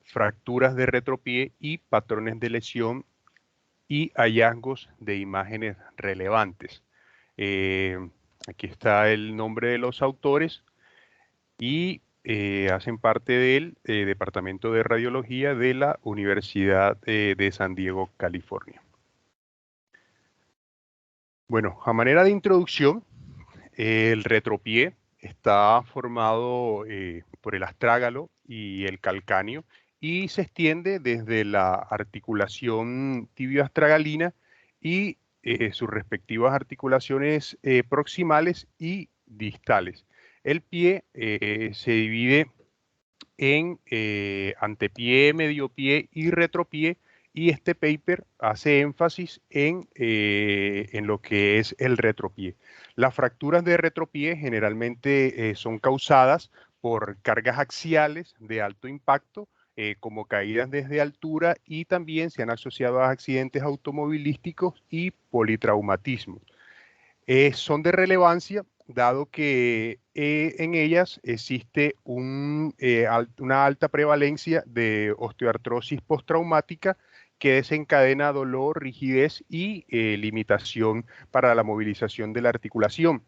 fracturas de retropié y patrones de lesión y hallazgos de imágenes relevantes. Aquí está el nombre de los autores y hacen parte del Departamento de Radiología de la Universidad de San Diego, California. Bueno, a manera de introducción, el retropié está formado por el astrágalo y el calcáneo y se extiende desde la articulación tibioastragalina y sus respectivas articulaciones proximales y distales. El pie se divide en antepié, mediopié y retropié, y este paper hace énfasis en lo que es el retropié. Las fracturas de retropié generalmente son causadas por cargas axiales de alto impacto, como caídas desde altura, y también se han asociado a accidentes automovilísticos y politraumatismos. Son de relevancia dado que en ellas existe una alta prevalencia de osteoartrosis postraumática que desencadena dolor, rigidez y limitación para la movilización de la articulación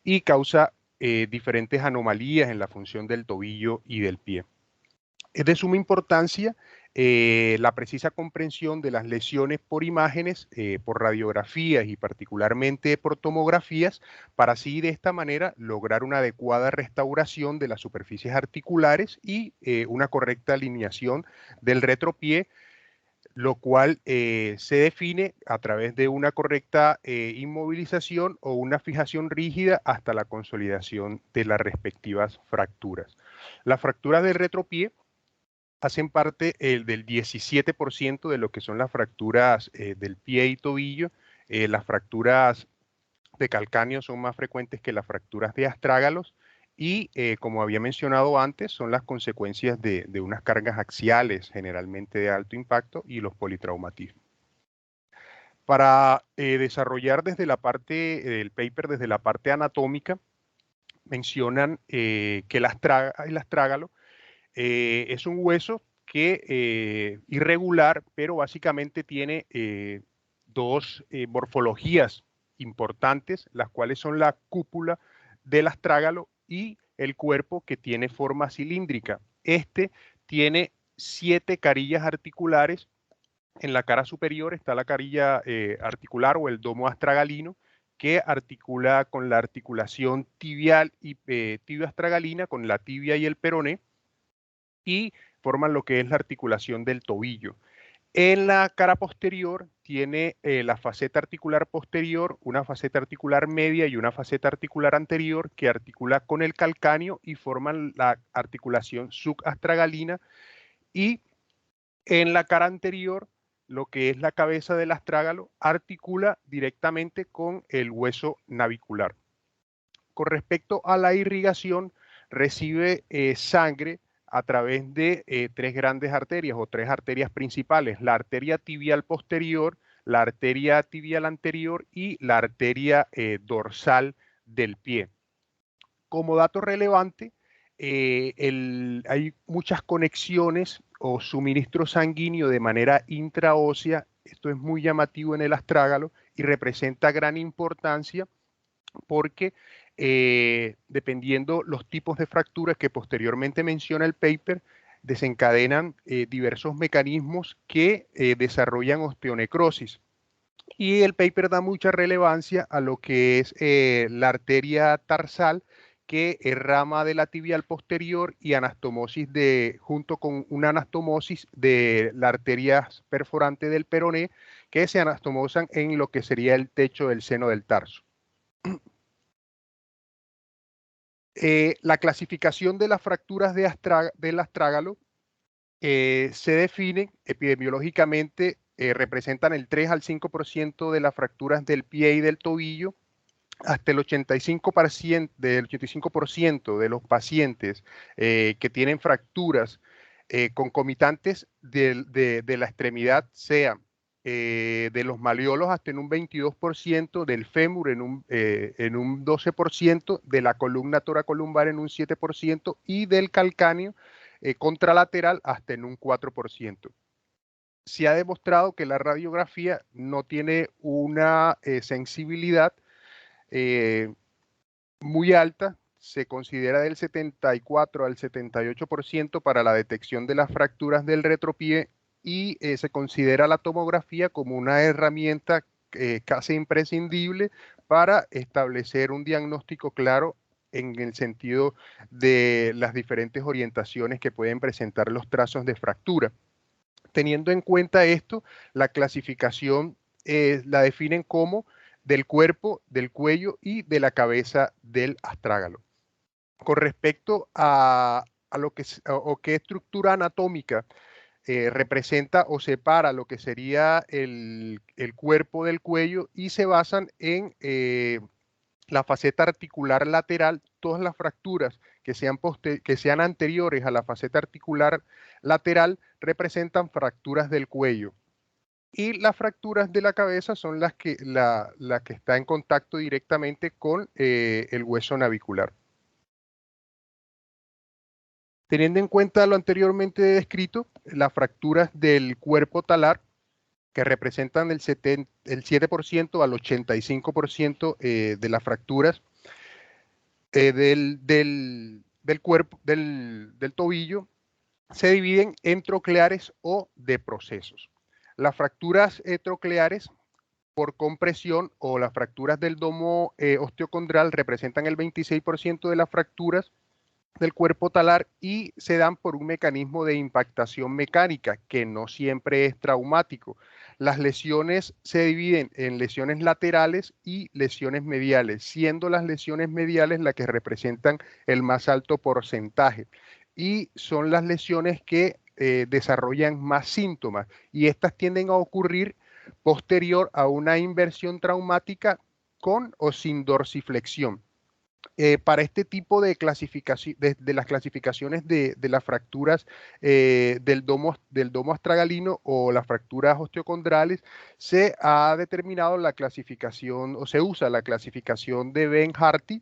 y causa diferentes anomalías en la función del tobillo y del pie. Es de suma importancia la precisa comprensión de las lesiones por imágenes, por radiografías y particularmente por tomografías, para así de esta manera lograr una adecuada restauración de las superficies articulares y una correcta alineación del retropié, lo cual se define a través de una correcta inmovilización o una fijación rígida hasta la consolidación de las respectivas fracturas. Las fracturas del retropié hacen parte del 17% de lo que son las fracturas del pie y tobillo. Las fracturas de calcáneo son más frecuentes que las fracturas de astrágalos y, como había mencionado antes, son las consecuencias de unas cargas axiales, generalmente de alto impacto, y los politraumatismos. Para desarrollar desde la parte del paper, desde la parte anatómica, mencionan que el astrágalo es un hueso que irregular, pero básicamente tiene dos morfologías importantes, las cuales son la cúpula del astrágalo y el cuerpo, que tiene forma cilíndrica. Este tiene 7 carillas articulares. En la cara superior está la carilla articular o el domo astragalino, que articula con la articulación tibial y tibio-astragalina, con la tibia y el peroné, y forman lo que es la articulación del tobillo. En la cara posterior tiene la faceta articular posterior, una faceta articular media y una faceta articular anterior que articula con el calcáneo y forman la articulación subastragalina. Y en la cara anterior, lo que es la cabeza del astrágalo articula directamente con el hueso navicular. Con respecto a la irrigación, recibe sangre a través de 3 grandes arterias o 3 arterias principales: la arteria tibial posterior, la arteria tibial anterior y la arteria dorsal del pie. Como dato relevante, hay muchas conexiones o suministro sanguíneo de manera intraósea. Esto es muy llamativo en el astrágalo y representa gran importancia porque dependiendo los tipos de fracturas que posteriormente menciona el paper, desencadenan diversos mecanismos que desarrollan osteonecrosis. Y el paper da mucha relevancia a lo que es la arteria tarsal, que es rama de la tibial posterior y anastomosis junto con una anastomosis de la arteria perforante del peroné, que se anastomosan en lo que sería el techo del seno del tarso. La clasificación de las fracturas del astrágalo se define epidemiológicamente, representan el 3 al 5% de las fracturas del pie y del tobillo. Hasta el 85% de los pacientes que tienen fracturas concomitantes de la extremidad, sea de los malleolos hasta en un 22%, del fémur en un 12%, de la columna toracolumbar en un 7% y del calcáneo contralateral hasta en un 4%. Se ha demostrado que la radiografía no tiene una sensibilidad muy alta, se considera del 74 al 78% para la detección de las fracturas del retropié y se considera la tomografía como una herramienta casi imprescindible para establecer un diagnóstico claro en el sentido de las diferentes orientaciones que pueden presentar los trazos de fractura. Teniendo en cuenta esto, la clasificación la definen como del cuerpo, del cuello y de la cabeza del astrágalo. Con respecto a lo que o qué estructura anatómica representa o separa lo que sería el cuerpo del cuello, y se basan en la faceta articular lateral. Todas las fracturas que sean anteriores a la faceta articular lateral representan fracturas del cuello. Y las fracturas de la cabeza son las que está en contacto directamente con el hueso navicular. Teniendo en cuenta lo anteriormente descrito, las fracturas del cuerpo talar, que representan el 7% al 85% de las fracturas del cuerpo, del tobillo, se dividen en trocleares o de procesos. Las fracturas trocleares por compresión o las fracturas del domo osteocondral representan el 26% de las fracturas del cuerpo talar y se dan por un mecanismo de impactación mecánica que no siempre es traumático. Las lesiones se dividen en lesiones laterales y lesiones mediales, siendo las lesiones mediales las que representan el más alto porcentaje y son las lesiones que desarrollan más síntomas, y estas tienden a ocurrir posterior a una inversión traumática con o sin dorsiflexión. Para este tipo de clasificación, de las clasificaciones de las fracturas del domo astragalino o las fracturas osteocondrales, se ha determinado la clasificación, o se usa la clasificación de Ben-Harty,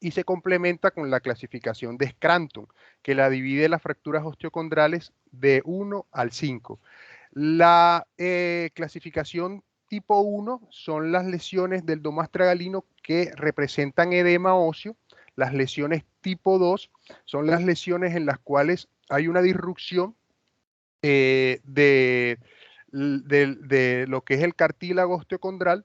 y se complementa con la clasificación de Scranton, que la divide las fracturas osteocondrales de 1 al 5. La clasificación tipo 1 son las lesiones del domo astragalino que representan edema óseo. Las lesiones tipo 2 son las lesiones en las cuales hay una disrupción de lo que es el cartílago osteocondral,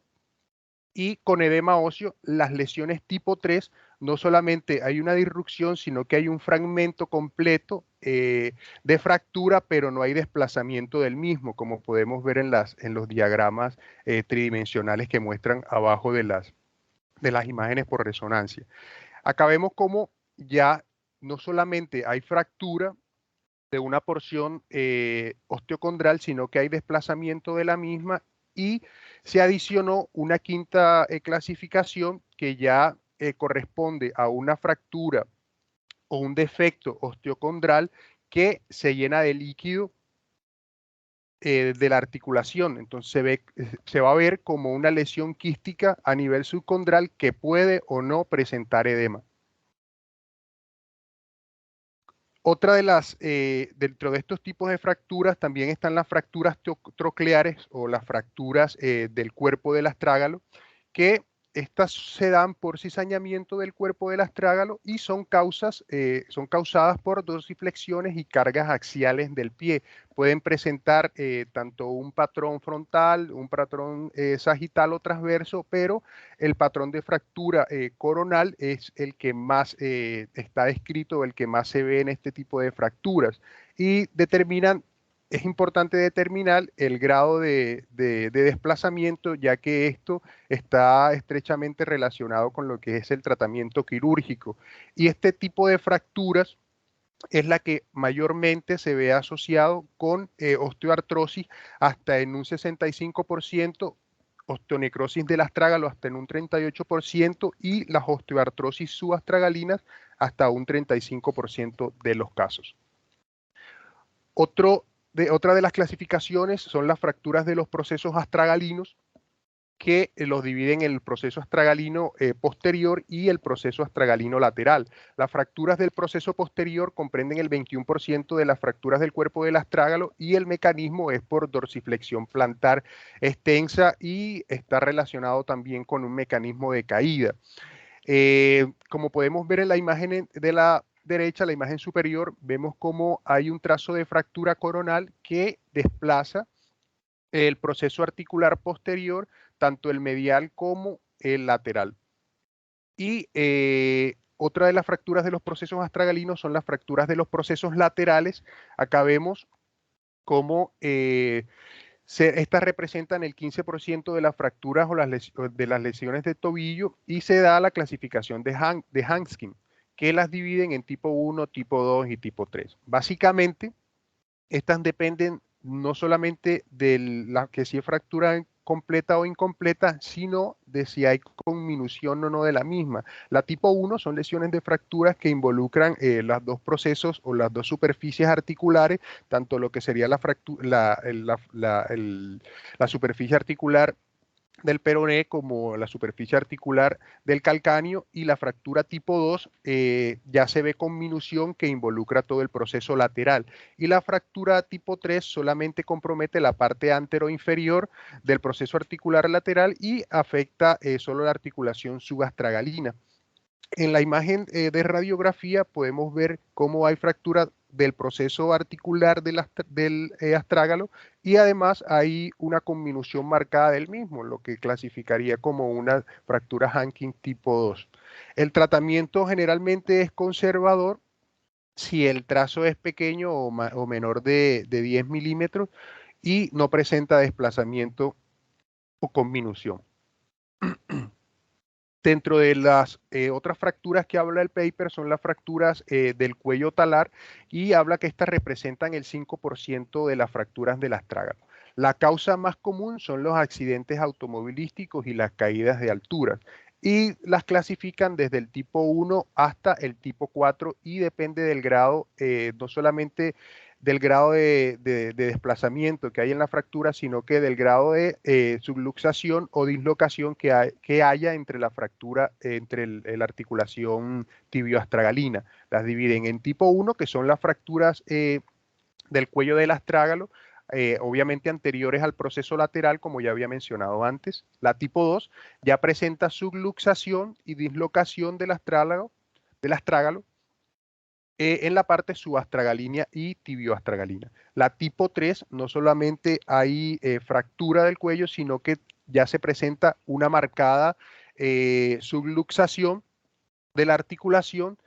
y con edema óseo. Las lesiones tipo 3 no solamente hay una disrupción, sino que hay un fragmento completo de fractura, pero no hay desplazamiento del mismo, como podemos ver en los diagramas tridimensionales que muestran abajo de las imágenes por resonancia. Acá vemos cómo ya no solamente hay fractura de una porción osteocondral, sino que hay desplazamiento de la misma, y se adicionó una quinta clasificación que ya corresponde a una fractura o un defecto osteocondral que se llena de líquido de la articulación. Entonces se va a ver como una lesión quística a nivel subcondral que puede o no presentar edema. Otra de dentro de estos tipos de fracturas también están las fracturas trocleares o las fracturas del cuerpo del astrágalo, que estas se dan por cizañamiento del cuerpo del astrágalo y son causadas por dorsiflexiones y cargas axiales del pie. Pueden presentar tanto un patrón frontal, un patrón sagital o transverso, pero el patrón de fractura coronal es el que más está descrito, el que más se ve en este tipo de fracturas, y es importante determinar el grado de desplazamiento, ya que esto está estrechamente relacionado con lo que es el tratamiento quirúrgico. Y este tipo de fracturas es la que mayormente se ve asociado con osteoartrosis hasta en un 65%, osteonecrosis del astrágalo hasta en un 38% y las osteoartrosis subastragalinas hasta un 35% de los casos. Otra de las clasificaciones son las fracturas de los procesos astragalinos, que los dividen en el proceso astragalino posterior y el proceso astragalino lateral. Las fracturas del proceso posterior comprenden el 21% de las fracturas del cuerpo del astrágalo y el mecanismo es por dorsiflexión plantar extensa y está relacionado también con un mecanismo de caída. Como podemos ver en la imagen de la derecha, la imagen superior, vemos cómo hay un trazo de fractura coronal que desplaza el proceso articular posterior, tanto el medial como el lateral. Y otra de las fracturas de los procesos astragalinos son las fracturas de los procesos laterales. Acá vemos cómo estas representan el 15% de las fracturas o de las lesiones de tobillo y se da la clasificación de Hanskin, que las dividen en tipo 1, tipo 2 y tipo 3. Básicamente, estas dependen no solamente de la que si es fractura completa o incompleta, sino de si hay conminución o no de la misma. La tipo 1 son lesiones de fracturas que involucran los dos procesos o las dos superficies articulares, tanto lo que sería la superficie articular del peroné como la superficie articular del calcáneo, y la fractura tipo 2 ya se ve con minución que involucra todo el proceso lateral, y la fractura tipo 3 solamente compromete la parte antero-inferior del proceso articular lateral y afecta solo la articulación subastragalina. En la imagen de radiografía podemos ver cómo hay fractura del proceso articular del astrágalo y además hay una conminución marcada del mismo, lo que clasificaría como una fractura Hankin tipo 2. El tratamiento generalmente es conservador si el trazo es pequeño o menor de 10 milímetros y no presenta desplazamiento o conminución. Dentro de las otras fracturas que habla el paper son las fracturas del cuello talar y habla que estas representan el 5% de las fracturas del astrágalo. La causa más común son los accidentes automovilísticos y las caídas de altura y las clasifican desde el tipo 1 hasta el tipo 4 y depende del grado, no solamente del grado de desplazamiento que hay en la fractura, sino que del grado de subluxación o dislocación que haya entre la fractura, entre la articulación tibioastragalina. Las dividen en tipo 1, que son las fracturas del cuello del astrágalo, obviamente anteriores al proceso lateral, como ya había mencionado antes. La tipo 2 ya presenta subluxación y dislocación del astrágalo en la parte subastragalínea y tibioastragalina. La tipo 3 no solamente hay fractura del cuello, sino que ya se presenta una marcada subluxación de la articulación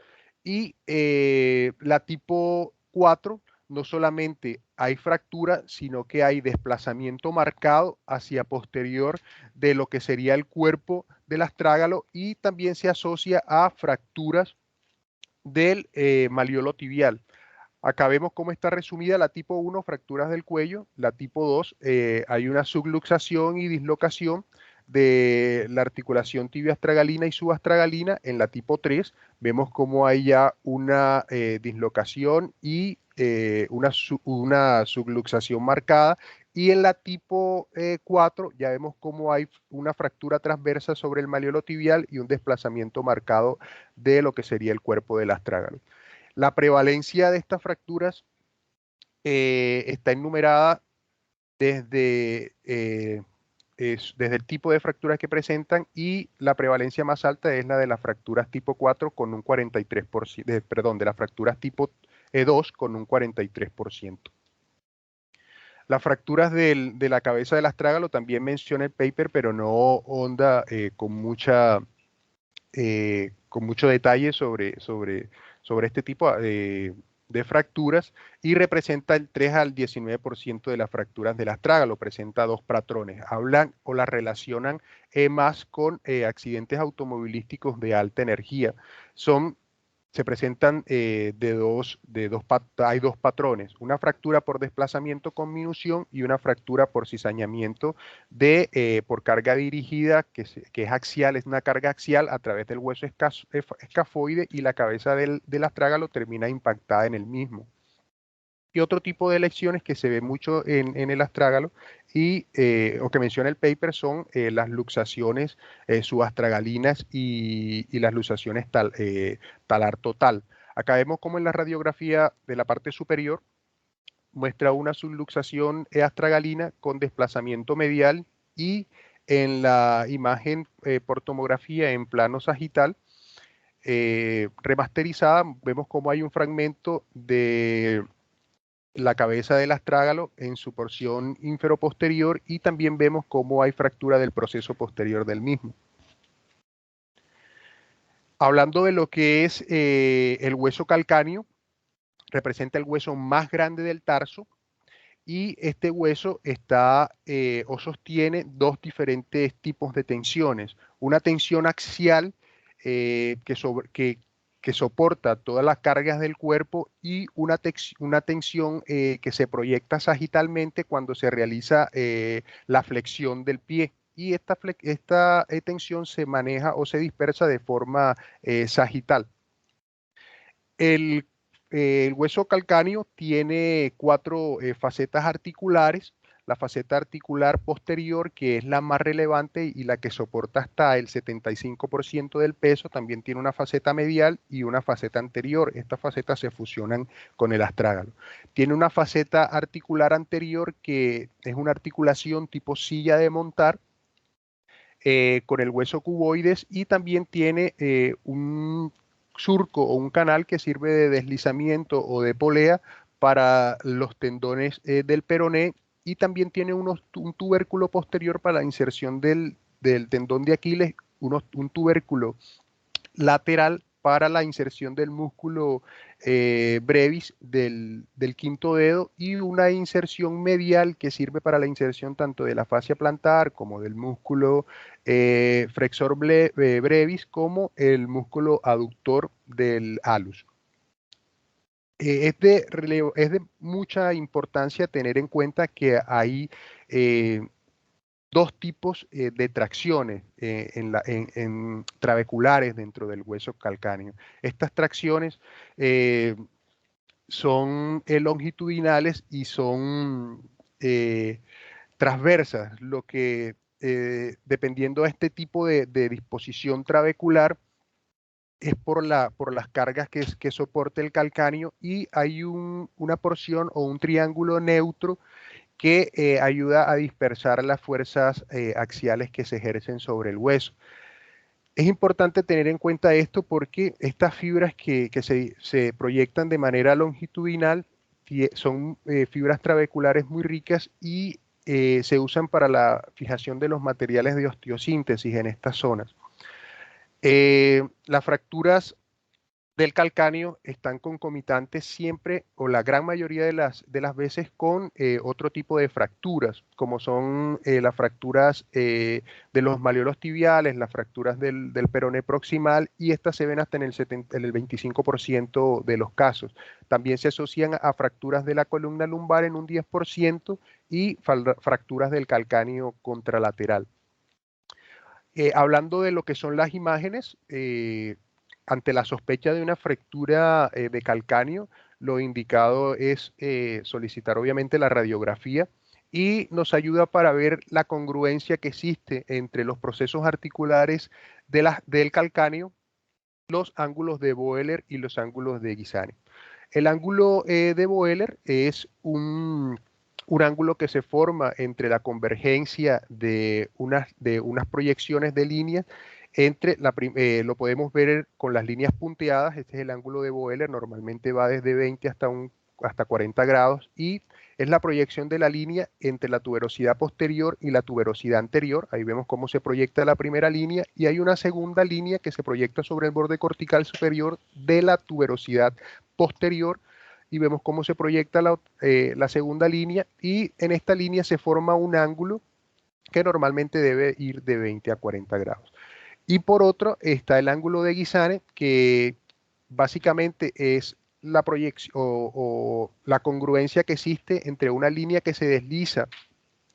y la tipo 4 no solamente hay fractura, sino que hay desplazamiento marcado hacia posterior de lo que sería el cuerpo del astrágalo y también se asocia a fracturas del maliolo tibial. Acá vemos cómo está resumida la tipo 1, fracturas del cuello. La tipo 2, hay una subluxación y dislocación de la articulación tibioastragalina y subastragalina. En la tipo 3 vemos cómo hay ya una dislocación y una subluxación marcada. Y en la tipo 4 ya vemos cómo hay una fractura transversa sobre el maliolo tibial y un desplazamiento marcado de lo que sería el cuerpo del astrágalo. La prevalencia de estas fracturas está enumerada desde, desde el tipo de fracturas que presentan y la prevalencia más alta es la de las fracturas tipo 4 con un 43%, perdón, de las fracturas tipo 2 con un 43%. Las fracturas de la cabeza del astrágalo también menciona el paper, pero no onda con mucho detalle sobre este tipo de fracturas y representa el 3 al 19% de las fracturas del astrágalo, presenta dos patrones, hablan o las relacionan más con accidentes automovilísticos de alta energía. Se presentan hay dos patrones, una fractura por desplazamiento con minución y una fractura por cizañamiento por carga dirigida, que es axial, es una carga axial a través del hueso escafoide y la cabeza del astrágalo termina impactada en el mismo. Y otro tipo de lesiones que se ve mucho en el astrágalo y o que menciona el paper son las luxaciones subastragalinas y las luxaciones talar total. Acá vemos como en la radiografía de la parte superior muestra una subluxación astragalina con desplazamiento medial y en la imagen por tomografía en plano sagital remasterizada vemos como hay un fragmento de la cabeza del astrágalo en su porción inferoposterior y también vemos cómo hay fractura del proceso posterior del mismo. Hablando de lo que es el hueso calcáneo, representa el hueso más grande del tarso y este hueso está o sostiene dos diferentes tipos de tensiones. Una tensión axial que soporta todas las cargas del cuerpo y una tensión que se proyecta sagitalmente cuando se realiza la flexión del pie. Y esta tensión se maneja o se dispersa de forma sagital. El hueso calcáneo tiene cuatro facetas articulares. La faceta articular posterior, que es la más relevante y la que soporta hasta el 75% del peso, también tiene una faceta medial y una faceta anterior. Estas facetas se fusionan con el astrágalo. Tiene una faceta articular anterior que es una articulación tipo silla de montar, con el hueso cuboides y también tiene un surco o un canal que sirve de deslizamiento o de polea para los tendones del peroné y también tiene un tubérculo posterior para la inserción del tendón de Aquiles, un tubérculo lateral para la inserción del músculo brevis del quinto dedo y una inserción medial que sirve para la inserción tanto de la fascia plantar como del músculo flexor brevis como el músculo aductor del halus. Es de mucha importancia tener en cuenta que hay dos tipos de tracciones en trabeculares dentro del hueso calcáneo. Estas tracciones son longitudinales y son transversas, lo que dependiendo de este tipo de disposición trabecular es por las cargas que soporta el calcáneo y hay una porción o un triángulo neutro que ayuda a dispersar las fuerzas axiales que se ejercen sobre el hueso. Es importante tener en cuenta esto porque estas fibras que se proyectan de manera longitudinal son fibras trabeculares muy ricas y se usan para la fijación de los materiales de osteosíntesis en estas zonas. Las fracturas del calcáneo están concomitantes siempre o la gran mayoría de las veces con otro tipo de fracturas, como son las fracturas de los malleolos tibiales, las fracturas del peroné proximal y estas se ven hasta en el 25% de los casos. También se asocian a fracturas de la columna lumbar en un 10% y fracturas del calcáneo contralateral. Hablando de lo que son las imágenes, ante la sospecha de una fractura de calcáneo, lo indicado es solicitar obviamente la radiografía y nos ayuda para ver la congruencia que existe entre los procesos articulares del calcáneo, los ángulos de Boehlert y los ángulos de Guisani. El ángulo de Boehlert es un ángulo que se forma entre la convergencia de unas proyecciones de líneas lo podemos ver con las líneas punteadas. Este es el ángulo de Boehlert, normalmente va desde 20 hasta 40 grados y es la proyección de la línea entre la tuberosidad posterior y la tuberosidad anterior. Ahí vemos cómo se proyecta la primera línea y hay una segunda línea que se proyecta sobre el borde cortical superior de la tuberosidad posterior y vemos cómo se proyecta la segunda línea y en esta línea se forma un ángulo que normalmente debe ir de 20 a 40 grados. Y por otro está el ángulo de Guisani, que básicamente es la proyección o la congruencia que existe entre una línea que se desliza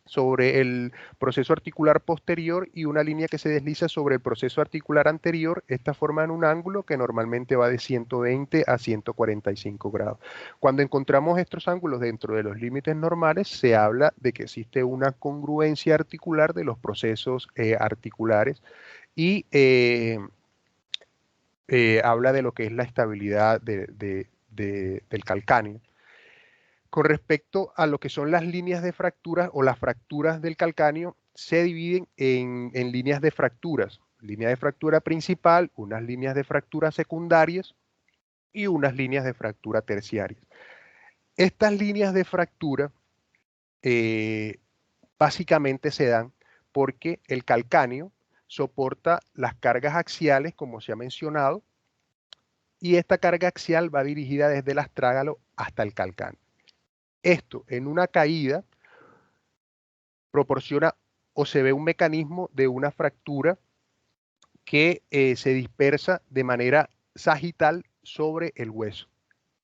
sobre el proceso articular posterior y una línea que se desliza sobre el proceso articular anterior. Esta forman un ángulo que normalmente va de 120 a 145 grados. Cuando encontramos estos ángulos dentro de los límites normales, se habla de que existe una congruencia articular de los procesos articulares y habla de lo que es la estabilidad del calcáneo. Con respecto a lo que son las líneas de fracturas o las fracturas del calcáneo, se dividen en líneas de fracturas. Línea de fractura principal, unas líneas de fractura secundarias y unas líneas de fractura terciarias. Estas líneas de fractura básicamente se dan porque el calcáneo soporta las cargas axiales, como se ha mencionado, y esta carga axial va dirigida desde el astrágalo hasta el calcáneo. Esto en una caída proporciona o se ve un mecanismo de una fractura que se dispersa de manera sagital sobre el hueso.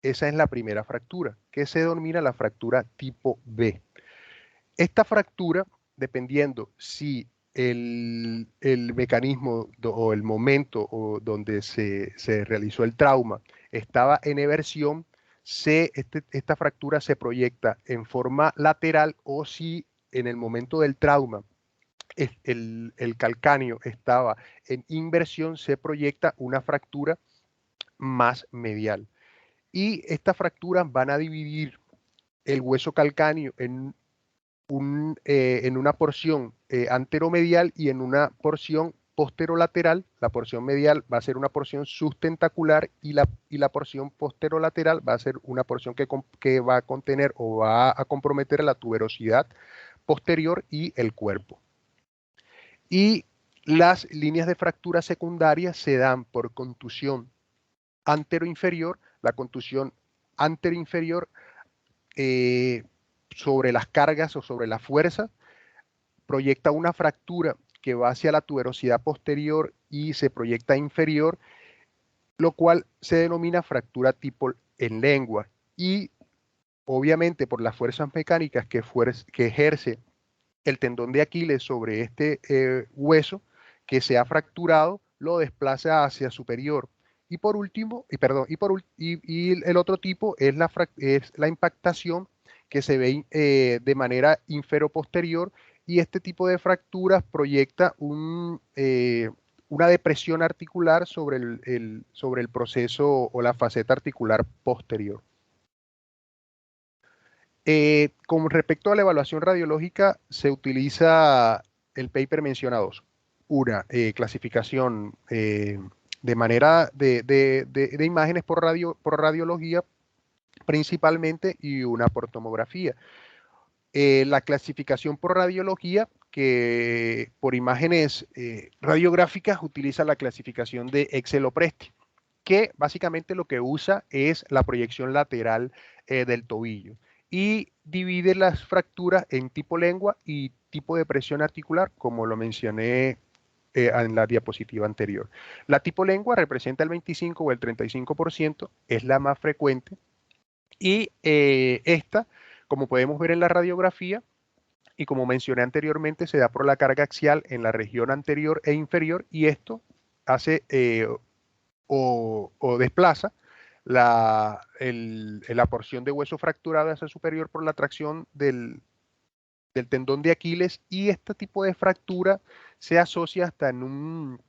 Esa es la primera fractura, que se denomina la fractura tipo B. Esta fractura, dependiendo si el mecanismo o el momento donde se realizó el trauma estaba en eversión, esta fractura se proyecta en forma lateral, o si en el momento del trauma el calcáneo estaba en inversión, se proyecta una fractura más medial. Y estas fracturas van a dividir el hueso calcáneo en una porción anteromedial y en una porción posterolateral. La porción medial va a ser una porción sustentacular y la porción posterolateral va a ser una porción que va a contener o va a comprometer la tuberosidad posterior y el cuerpo. Y las líneas de fractura secundaria se dan por contusión anteroinferior. La contusión anteroinferior sobre las cargas o sobre la fuerza proyecta una fractura que va hacia la tuberosidad posterior y se proyecta inferior, lo cual se denomina fractura tipo en lengua. Y obviamente por las fuerzas mecánicas que ejerce el tendón de Aquiles sobre este hueso que se ha fracturado, lo desplaza hacia superior. Y por último, y el otro tipo es la impactación que se ve de manera inferoposterior, y este tipo de fracturas proyecta una depresión articular sobre el proceso o la faceta articular posterior. Con respecto a la evaluación radiológica, se utiliza el paper mencionado. Una clasificación de manera de imágenes por radiología principalmente, y una por tomografía. La clasificación por radiología, que por imágenes radiográficas utiliza la clasificación de Excel-Opresti, que básicamente lo que usa es la proyección lateral del tobillo y divide las fracturas en tipo lengua y tipo de presión articular, como lo mencioné en la diapositiva anterior. La tipo lengua representa el 25 o el 35%, es la más frecuente, y esta, como podemos ver en la radiografía, y como mencioné anteriormente, se da por la carga axial en la región anterior e inferior, y esto hace o desplaza la porción de hueso fracturado hacia superior por la tracción del tendón de Aquiles, y este tipo de fractura se asocia hasta en un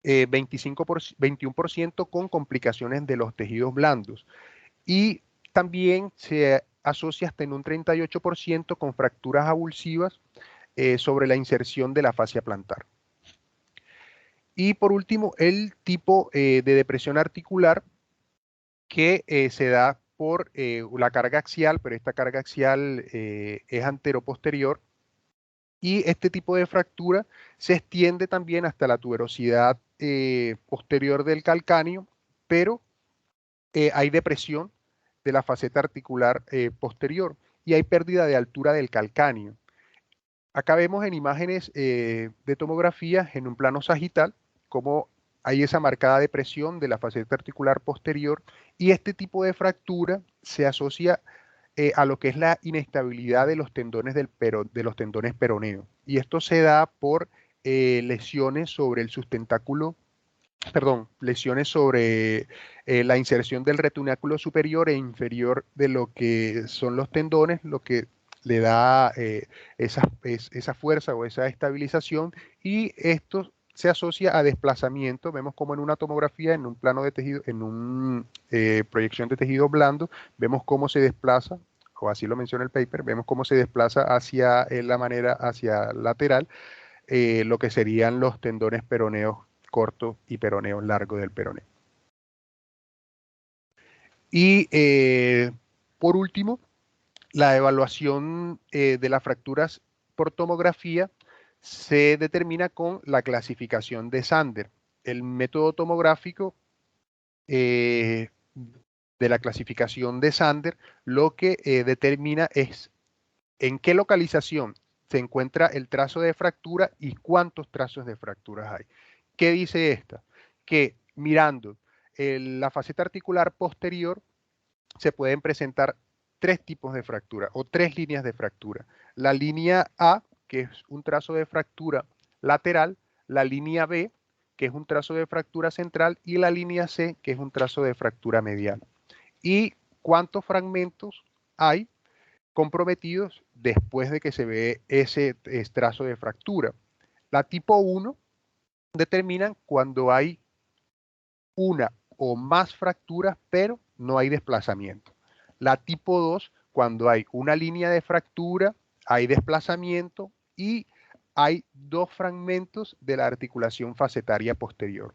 21% con complicaciones de los tejidos blandos, y también se asocia hasta en un 38% con fracturas avulsivas sobre la inserción de la fascia plantar. Y por último, el tipo de depresión articular, que se da por la carga axial, pero esta carga axial es anteroposterior, y este tipo de fractura se extiende también hasta la tuberosidad posterior del calcáneo, pero hay depresión de la faceta articular posterior y hay pérdida de altura del calcáneo. Acá vemos en imágenes de tomografía en un plano sagital cómo hay esa marcada depresión de la faceta articular posterior, y este tipo de fractura se asocia a lo que es la inestabilidad de los tendones, de los tendones peroneos. Y esto se da por lesiones sobre el sustentáculo, perdón, lesiones sobre la inserción del retináculo superior e inferior de lo que son los tendones, lo que le da esa fuerza o esa estabilización, y esto se asocia a desplazamiento. Vemos como en una tomografía, en un plano de tejido, en una proyección de tejido blando, vemos cómo se desplaza, o así lo menciona el paper, vemos cómo se desplaza hacia la manera, hacia lateral, lo que serían los tendones peroneos cortos y peroneos largos del peroneo. Y por último, la evaluación de las fracturas por tomografía se determina con la clasificación de Sander. El método tomográfico de la clasificación de Sander lo que determina es en qué localización se encuentra el trazo de fractura y cuántos trazos de fracturas hay. ¿Qué dice esta? Que mirando la faceta articular posterior se pueden presentar tres tipos de fractura o tres líneas de fractura. La línea A, que es un trazo de fractura lateral, la línea B, que es un trazo de fractura central, y la línea C, que es un trazo de fractura medial. ¿Y cuántos fragmentos hay comprometidos después de que se ve ese trazo de fractura? La tipo 1 determinan cuando hay una o más fracturas, pero no hay desplazamiento. La tipo 2, cuando hay una línea de fractura, hay desplazamiento y hay dos fragmentos de la articulación facetaria posterior.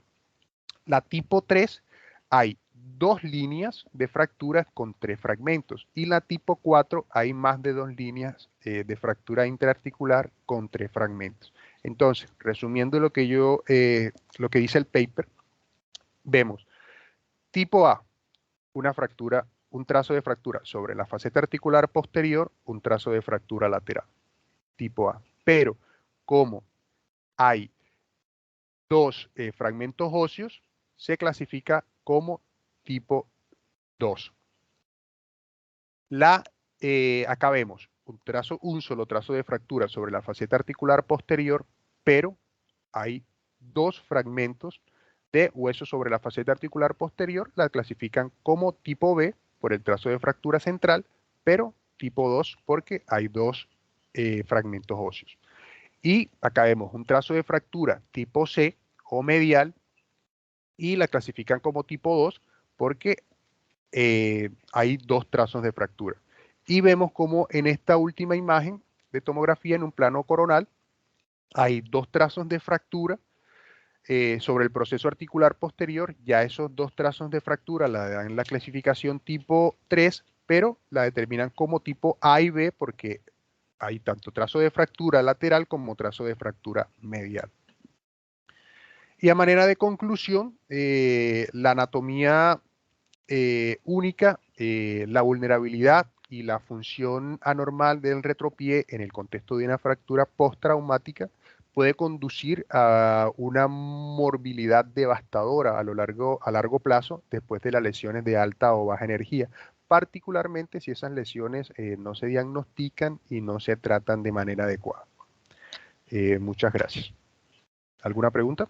La tipo 3, hay dos líneas de fracturas con tres fragmentos. Y la tipo 4, hay más de dos líneas de fractura interarticular con tres fragmentos. Entonces, resumiendo lo que dice el paper, vemos tipo A, una fractura, un trazo de fractura sobre la faceta articular posterior, un trazo de fractura lateral, tipo A. Pero como hay dos fragmentos óseos, se clasifica como tipo 2. Acá vemos un solo trazo de fractura sobre la faceta articular posterior, pero hay dos fragmentos de hueso sobre la faceta articular posterior, la clasifican como tipo B por el trazo de fractura central, pero tipo 2 porque hay dos fragmentos óseos. Y acá vemos un trazo de fractura tipo C o medial y la clasifican como tipo 2 porque hay dos trazos de fractura. Y vemos como en esta última imagen de tomografía en un plano coronal hay dos trazos de fractura sobre el proceso articular posterior. Ya esos dos trazos de fractura la dan la clasificación tipo 3, pero la determinan como tipo A y B porque hay tanto trazo de fractura lateral como trazo de fractura medial. Y a manera de conclusión, la anatomía única, la vulnerabilidad y la función anormal del retropié en el contexto de una fractura postraumática puede conducir a una morbilidad devastadora a largo plazo después de las lesiones de alta o baja energía, particularmente si esas lesiones no se diagnostican y no se tratan de manera adecuada. Muchas gracias. ¿Alguna pregunta?